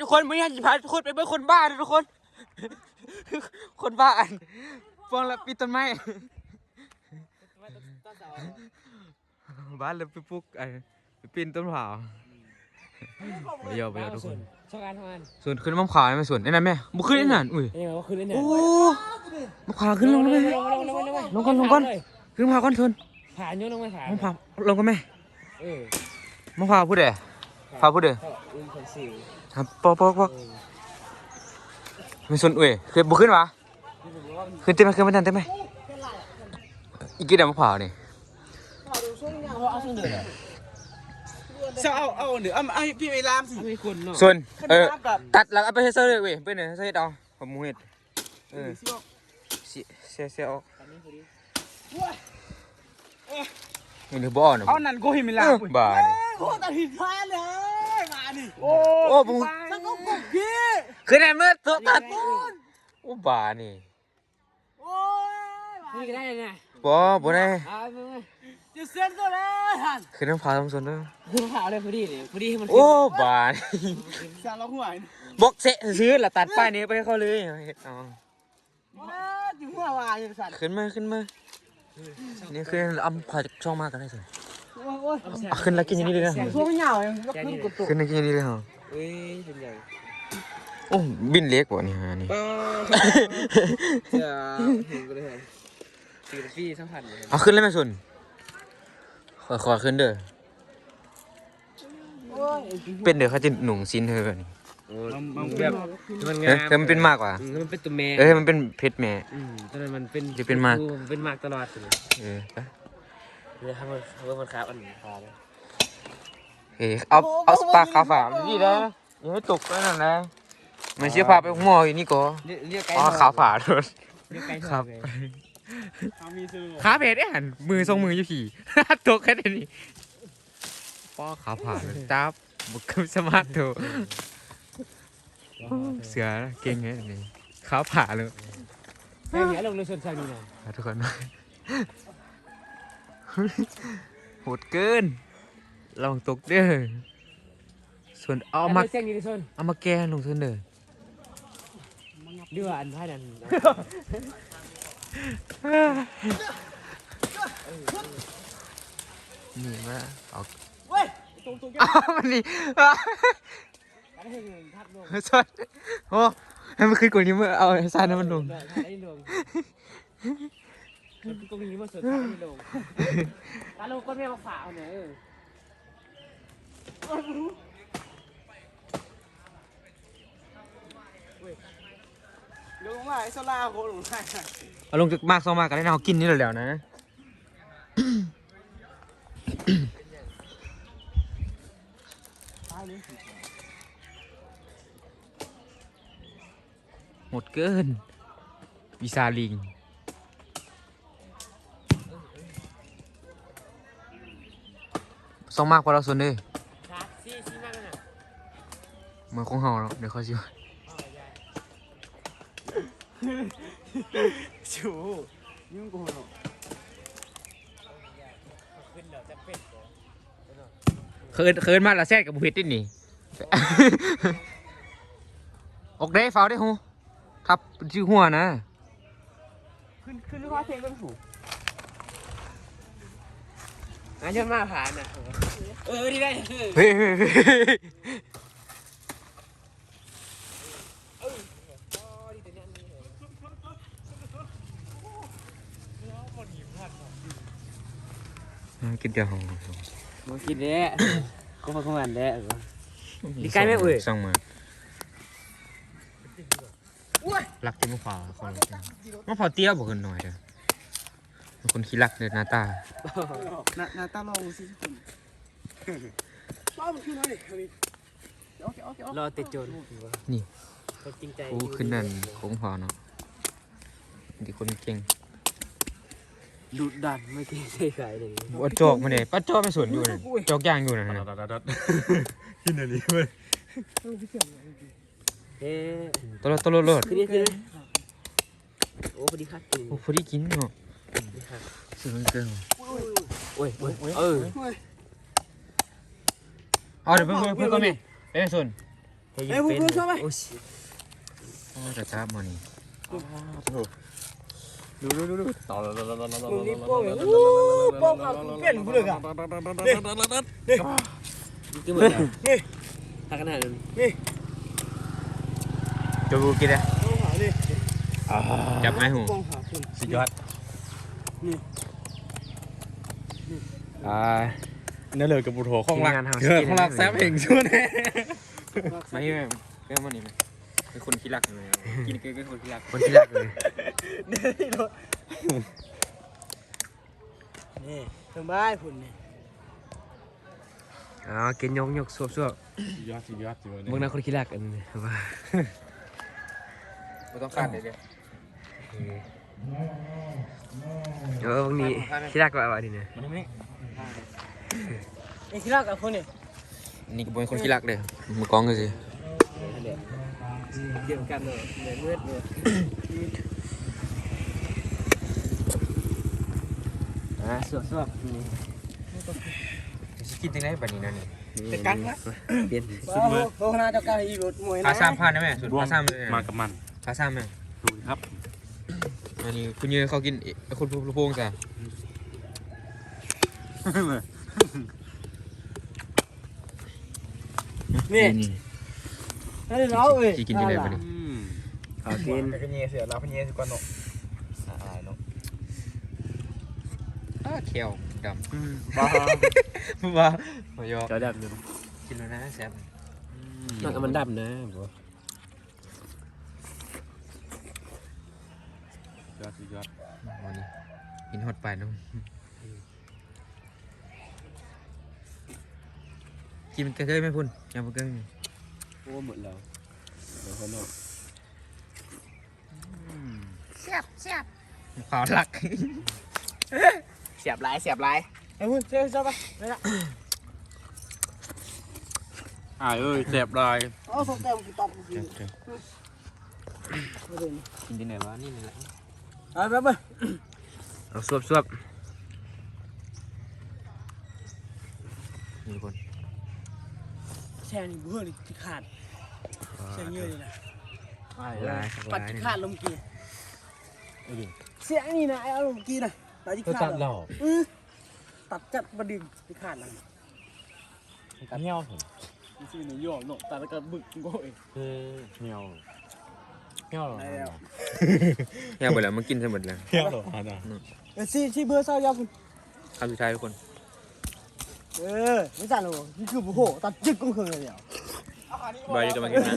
ทุกคนไม่ให้พาทุกคนไปเบิ่งคนบ้าเลยทุกคนคนบ้าอันฟองละปีต้นไม้บ้านเลยไปปลูกไอ้ไปปีนต้นมะพร้าวไปเยอะทุกคนส่วนขึ้นมะพร้าวไม่ส่วนไอ้นั่นแม่บุขึ้นไอ้นั่นอุ้ยโอ้มะพร้าวขึ้นลงเลยลงก่อนขึ้นมะพร้าวก่อนทนผ่านยกลงไม่ผ่านมะพร้าวลงกันไหมมะพร้าวพูดเด้พาพูดเด้ครับปอกไม่ส่วนอุ้ยขึ้นบุขึ้นวะขึ้นเต็มไหมขึ้นไม่ทันเต็มไหมอีกกี่เดือนมะพร้าวนี่เอาเดี๋ยวเอาพี่ไปลามสิส่วนตัดแล้วเอาไปให้เซอร์เลยเว้ยไปเนี่ยเซอร์เอาผมมูเห็ดเสียออกนี่คือบ่อนะเอานั่นกูให้มีลามบ้านี่โอ้ตัดหินพลาดเลยมาดิโอ้บุ้งสักกุ๊กพี่คือเนี่ยเมื่อตัดโอ้บ้านี่โอ้ยนี่ก็ได้เนี่ยบ่ได้จะเส้นตัวเลยฮันคือน้ำพาต้องส่วนด้วยคือผ่าเลยพอดีเลยพอดีให้มันโอ้บ้านี่สารล็อกหัวบอกเสะซื้อละตัดป้ายนี้ไปให้เขาเลยเอาอยู่หัววายสัตว์ขึ้นมานี่คืออำพาจากช่องมากกันได้สิขึ้นแล้วกินอย่างนี้เลยนะช่วงเหงาขึ้นแล้วกินอย่างนี้เลยเหรอเฮ้ยเป็นใหญ่โอ้บินเล็กกว่านี่ฮะนี่จะเห็นกันเลย4 ปีสัมพันธ์เอาขึ้นเลยไหมส่วนขอขึ้นเด้อเป็นเด้อเขาจะหนุ่งซินเธอแบบนี้แบบมันงามมันเป็นมากกว่ามันเป็นตัวแม่มันเป็นเพชรแม่ตอนนั้นมันเป็นจะเป็นมากเป็นมากตลอดเลยทำมันขาอันขาเลยเอาสปาขาฝานี่นะอย่าให้ตกแล้วนั่นนะมันเชื่อพาไปหม้ออยู่นี่ก็ขาฝาด้วยครับขาเพชรเนี่ยมือทรงมืออยู่ผีตกแค่นี้ป้อขาผ่าจับบุกขึ้นสมาร์ทโถเสือเก่งไงนี่ขาผ่าเลยแค่นี้ลงในส่วนชายนี่นะทุกคนโหดเกินลองตกเด้อส่วนเอามาแก้ลงส่วนเด้อเดืออันท้ายนั้นนี่มาเอาเว้ยมันนี่สดโอ้ให้มันขึ้นกว่านี้เมื่อเอาซาน้ำมันลงก็มีมาสุดที่ลงตาลงก็ไม่มาฝาเอาเนี่ยลงมาไอ้โซล่าโคลงได้เอาลงจากมากซองมากกันได้นะเขากินนี่แล้วนะหมดเกินวิซาลิงซองมากพอเราส่วนเลยเหมือนของเฮาแล้วเดี๋ยวเขาชิวชูยุ่งกูเนาะเคินมาละแซ่กับบุเฮ็ดนี่ออกได้ฟาวได้ฮูทับชื่อหัวนะขึ้นข้อเทงต้นสูงยอดมากผ่านนะดีได้เฮ้ยกินเดียวมากินเด้ก็มาขมันเด้ดีใกล้ไหมเอ่ยสั่งมารักที่มะพร้าวคนมะพร้าวเตี้ยบอกกันหน่อยเด้อคนขี้รักเลยหน้าตาลองสิคุณชอบขึ้นมาดิรอติดโจรนี่จริงใจกูขึ้นนั่นโค้งพอเนาะดีคนเก่งดุดันไม่เก่งใช่ใครเลยป้าจอกมาเนี่ยป้าจอกไม่สวนอยู่นะจอกย่างอยู่นะกินอะไรเว้ยตลอดคือโอ้พอดีคัดกินโอ้พอดีกินเนาะสุดเกินโอ้ยเอาเดี๋ยวเพิ่งก็แม่เป็นส่วน เอ้ยพูดชอบไหม โอ้ยโอ้จะจับมันนี่ ดูต่อ มึงนี่โป้งเลยโป้งเขาเปลี่ยนกูเลยอ่ะ คือเหมือนนี่ถ้าขนาดนั้น จะกูกินเลย โป้งเขาดิ จับไม้หู โป้งเขาคุณ สุดยอดนั่นเลยกับบุตรของหลัก ของหลักแซมเองช่วยแน่มานี่แม่เรื่องมันนี่ไหมเป็นคนขี้รักเลยกินคือคนขี้รักคนขี้รักเลย นี่สบายคุณนี่ อ๋อกินยกสวบ ยอดยอด มึงน่าคนขี้รักอันนี้ว่าไม่ต้องขาดเลยเดี๋ยวบางนี้ขี้รักกว่าอะไรเนี่ย ไอ้ที่รักกับคนนี่ นี่ก็เป็นคนขี้รักเลยมือกองกันสิ เกี่ยวกันเลยเหมือนเมื่อเลย สวบกินยังไงแบบนี้นะนี่ จะกันนะ เปลี่ยน โฆษณาเจ้าการอีรถมวยนะ ขาซ้ำพันได้ไหมสุดขาซ้ำเลย มากับมัน ขาซ้ำไหม ดูครับ อันนี้คุณยืนเขากินคุณผู้พวงจ้ะ นี่นั่นเราเอ้ย กินยังไงแบบนี้ เขากินพญเสียแล้วพญสิกว่าเนาะเนาะ เขียวดำ บ้า บ้าไม่ยอม จะดับเลย กินแล้วนะแซ่บ มันดับนะบ่ยอด วันนี้กินฮอตไปน้องกินกระเทยไหมพุ่นยำกระเทย โอ้หมดแล้วเดี๋ยวคนนอก ขอหลัก เสียบไรไอ้คุณเชื่อชอบปะนี่ละ เอ้ยเสียบไร เอาสองแต้มกูตัดกูกิน กินที่ไหนวะนี่แหละ เอาไปไป เอาสวบนี่คน แช่นี่เบื่อนี่ที่ขาดแช่เยอะเลยนะ ลาย ปัดที่ขาดลมกีเสียนี่นะไอ้เอาลมกีนะปัดที่ขาดตัดจัดประดิ่งที่ขาดนะ กันเหี้ยว ซื้อในย่อเนาะตัดแล้วก็บึกโง่เอง เหี้ยว ได้แล้ว อยากไปแล้วมันกินทั้งหมดแล้ว เหี้ยวหรอนะ ที่เบอร์เศร้ายาวคุณ คำสุดท้ายทุกคน ไม่สั่นหรอนี่คือโอ้โหตัดจึกก็คือเลยเดียว บายจะมากินนะ